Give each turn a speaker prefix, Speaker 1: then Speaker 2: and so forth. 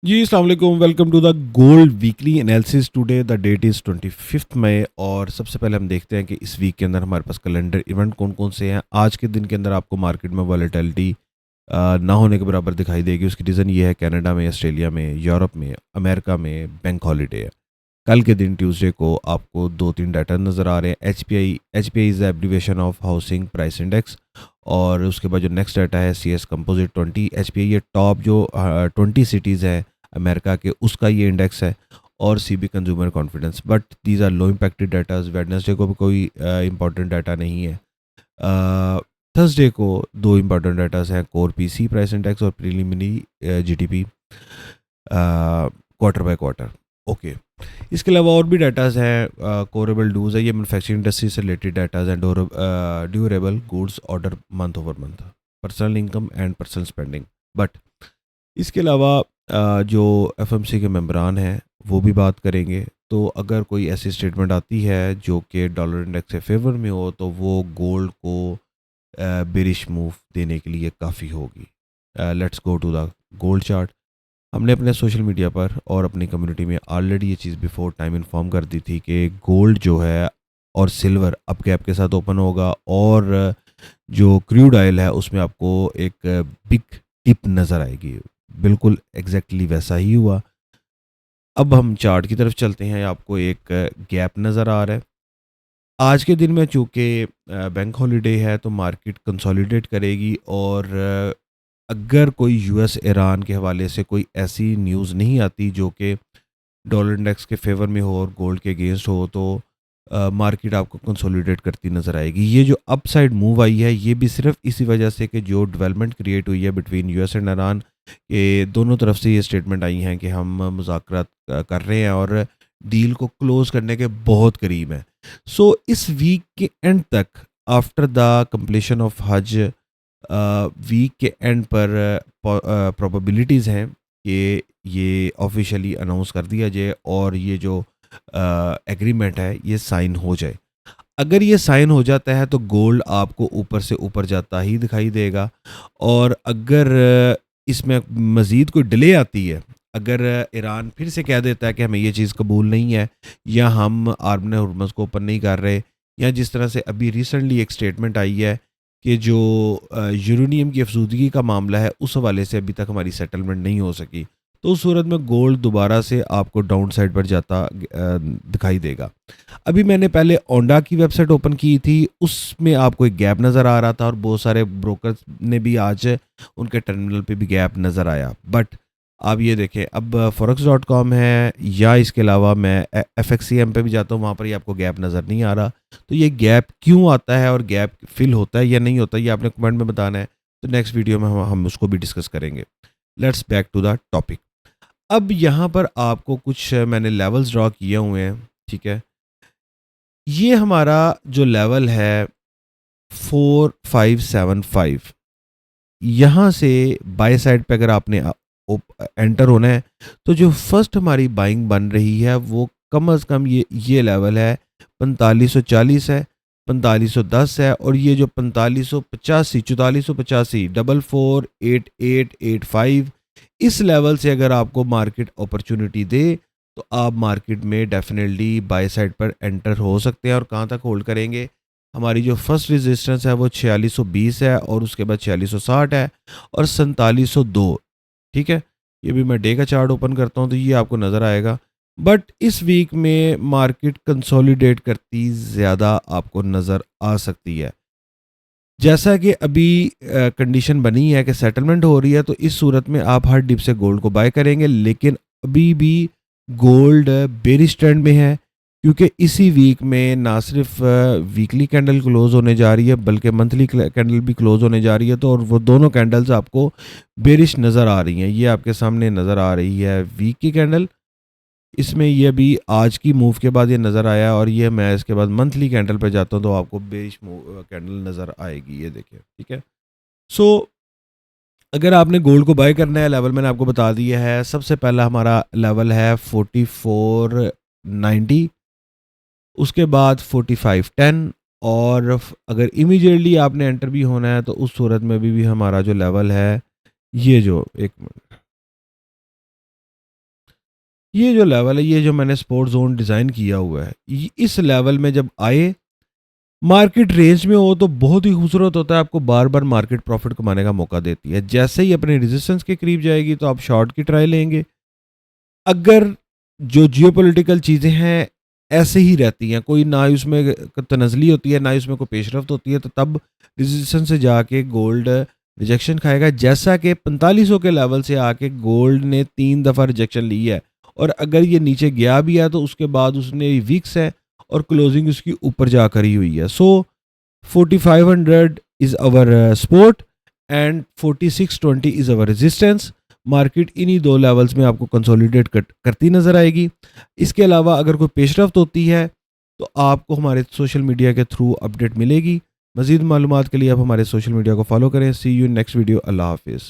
Speaker 1: जी, अस्सलाम वालेकुम, welcome to the gold weekly analysis. Today the date is 25 May और सबसे पहले हम देखते हैं कि इस वीक के अंदर हमारे पास कैलेंडर इवेंट कौन-कौन से हैं। आज के दिन के अंदर आपको मार्केट में वॉलेटिलिटी ना होने के बराबर दिखाई देगी। उसकी रीज़न ये है कनाडा में, ऑस्ट्रेलिया में, यूरोप में, अमेरिका में बैंक हॉलिडे है। कल के दिन ट्यूसडे को आपको 2-3 डाटा नज़र आ रहे हैं। एचपीआई is the abbreviation of housing price index और उसके बाद जो नेक्स्ट डाटा है सीएस कंपोजिट 20 एचपीआई ये टॉप जो 20 सिटीज़ हैं अमेरिका के उसका ये इंडेक्स है और CB consumer confidence. But these are low impacted datas. Wednesday को भी कोई इंपॉर्टेंट डाटा नहीं है। थर्सडे को दो इंपॉर्टेंट डाटाज हैं, कोर पीसी प्राइस इंडेक्स और preliminary GDP quarter by quarter. Okay, इसके अलावा और भी डाटाज हैं। कोरेबल डूज है, ये मैन्युफैक्चरिंग इंडस्ट्री से रिलेटेड डाटाज हैं। Durable goods order month over month, personal income and personal spending. But इसके अलावा जो एफएमसी के मेंबरान हैं वो भी बात करेंगे। तो अगर कोई ऐसी स्टेटमेंट आती है जो कि डॉलर इंडेक्स के फेवर में हो तो वो गोल्ड को बेरिश मूव देने के लिए काफ़ी होगी। Let's go to the gold chart. हमने अपने सोशल मीडिया पर और अपनी कम्युनिटी में ऑलरेडी ये चीज़ बिफोर टाइम इन्फॉर्म कर दी थी कि गोल्ड जो है और सिल्वर अप गैप के साथ ओपन होगा और जो क्रूड ऑयल है उसमें आपको एक बिग टिप नज़र आएगी। बिल्कुल एग्जैक्टली वैसा ही हुआ। अब हम चार्ट की तरफ चलते हैं। आपको एक गैप नज़र आ रहा है। आज के दिन में चूँकि बैंक हॉलिडे है तो मार्केट कंसोलिडेट करेगी और अगर कोई यूएस ईरान के हवाले से कोई ऐसी न्यूज़ नहीं आती जो कि डॉलर इंडेक्स के फेवर में हो और गोल्ड के अगेंस्ट हो तो मार्केट आपको कंसोलिडेट करती नज़र आएगी। ये जो अपसाइड मूव आई है ये भी सिर्फ इसी वजह से कि जो डेवलपमेंट क्रिएट हुई है बिटवीन यूएस एंड ईरान, ये दोनों तरफ से ये स्टेटमेंट आई हैं कि हम मुज़ाकरात कर रहे हैं और डील को क्लोज करने के बहुत करीब हैं। सो इस वीक के एंड तक आफ्टर द कंप्लीशन ऑफ हज वीक के एंड पर प्रोबेबिलिटीज़ हैं कि ये ऑफिशियली अनाउंस कर दिया जाए और ये जो एग्रीमेंट है ये साइन हो जाए। अगर ये साइन हो जाता है तो गोल्ड आपको ऊपर से ऊपर जाता ही दिखाई देगा और अगर इसमें मज़ीद कोई डिले आती है, अगर ईरान फिर से कह देता है कि हमें ये चीज़ कबूल नहीं है या हम आर्म हुर्मुज़ को ओपन नहीं कर रहे, या जिस तरह से अभी रिसेंटली एक स्टेटमेंट आई है कि जो यूरेनियम की अफजूदगी का मामला है उस हवाले से अभी तक हमारी सेटलमेंट नहीं हो सकी, तो उस सूरत में गोल्ड दोबारा से आपको डाउन साइड पर जाता दिखाई देगा। अभी मैंने पहले ओंडा की वेबसाइट ओपन की थी, उसमें आपको एक गैप नज़र आ रहा था और बहुत सारे ब्रोकर्स ने भी आज उनके टर्मिनल पे भी गैप नज़र आया। बट आप ये देखें, अब forex.com है या इसके अलावा मैं FXCM पे भी जाता हूँ, वहाँ पर ही आपको गैप नज़र नहीं आ रहा। तो ये गैप क्यों आता है और गैप फिल होता है या नहीं होता, ये आपने कमेंट में बताना है। तो नेक्स्ट वीडियो में हम उसको भी डिस्कस करेंगे। Let's back to the topic. अब यहाँ पर आपको कुछ मैंने लेवल्स ड्रॉ किए हुए हैं, ठीक है। ये हमारा जो लेवल है 4575, यहाँ से बाय साइड पे अगर आपने एंटर होना है तो जो फर्स्ट हमारी बाइंग बन रही है वो कम अज़ कम ये लेवल है 4540 है, 4510 है और ये जो 4585 4485 448885, इस लेवल से अगर आपको मार्केट अपॉर्चुनिटी दे तो आप मार्केट में डेफिनेटली बाय साइड पर एंटर हो सकते हैं। और कहाँ तक होल्ड करेंगे, हमारी जो फर्स्ट रेजिस्टेंस है वो 4620 है और उसके बाद 4660 है और 4702, ठीक है। ये भी मैं डे का चार्ट ओपन करता हूँ तो ये आपको नज़र आएगा। बट इस वीक में मार्केट कंसोलिडेट करती ज़्यादा आपको नज़र आ सकती है। जैसा कि अभी कंडीशन बनी है कि सेटलमेंट हो रही है तो इस सूरत में आप हर डिप से गोल्ड को बाय करेंगे, लेकिन अभी भी गोल्ड बेरिश ट्रेंड में है क्योंकि इसी वीक में ना सिर्फ वीकली कैंडल क्लोज होने जा रही है बल्कि मंथली कैंडल भी क्लोज होने जा रही है। तो और वो दोनों कैंडल्स आपको बेरिश नज़र आ रही हैं। ये आपके सामने नज़र आ रही है वीक की कैंडल, इसमें ये भी आज की मूव के बाद ये नज़र आया और ये मैं इसके बाद मंथली कैंडल पे जाता हूँ तो आपको बेरिश कैंडल नज़र आएगी, ये देखिए, ठीक है। सो अगर आपने गोल्ड को बाय करना है, लेवल मैंने आपको बता दिया है। सबसे पहला हमारा लेवल है 4490, उसके बाद 4510 और अगर इमीडिएटली आपने एंटर भी होना है तो उस सूरत में भी हमारा जो लेवल है, ये जो एक मिनट, ये जो लेवल है, ये जो मैंने सपोर्ट जोन डिज़ाइन किया हुआ है, इस लेवल में जब आए, मार्केट रेंज में हो तो बहुत ही खूबसूरत होता है, आपको बार बार मार्केट प्रॉफिट कमाने का मौका देती है। जैसे ही अपने रेजिस्टेंस के करीब जाएगी तो आप शॉर्ट की ट्राई लेंगे। अगर जो जियोपॉलिटिकल चीज़ें हैं ऐसे ही रहती हैं, कोई ना उसमें तनजली होती है ना ही उसमें कोई पेशरफ्त होती है, तो तब रेजिस्टेंस से जाके गोल्ड रिजेक्शन खाएगा। जैसा कि 4500 के लेवल से आके गोल्ड ने 3 दफ़ा रिजेक्शन ली है, और अगर ये नीचे गया भी है तो उसके बाद उसने वीक्स है और क्लोजिंग उसकी ऊपर जाकर ही हुई है। So 4500 is our support and 4620 is our resistance. Market इन्हीं दो लेवल्स में आपको कंसोलिडेट करती नज़र आएगी। इसके अलावा अगर कोई पेशरफ्त होती है तो आपको हमारे सोशल मीडिया के थ्रू अपडेट मिलेगी। मज़ीद मालूमात के लिए आप हमारे सोशल मीडिया को फॉलो करें। सी यू नेक्स्ट वीडियो। अल्लाह हाफिज़।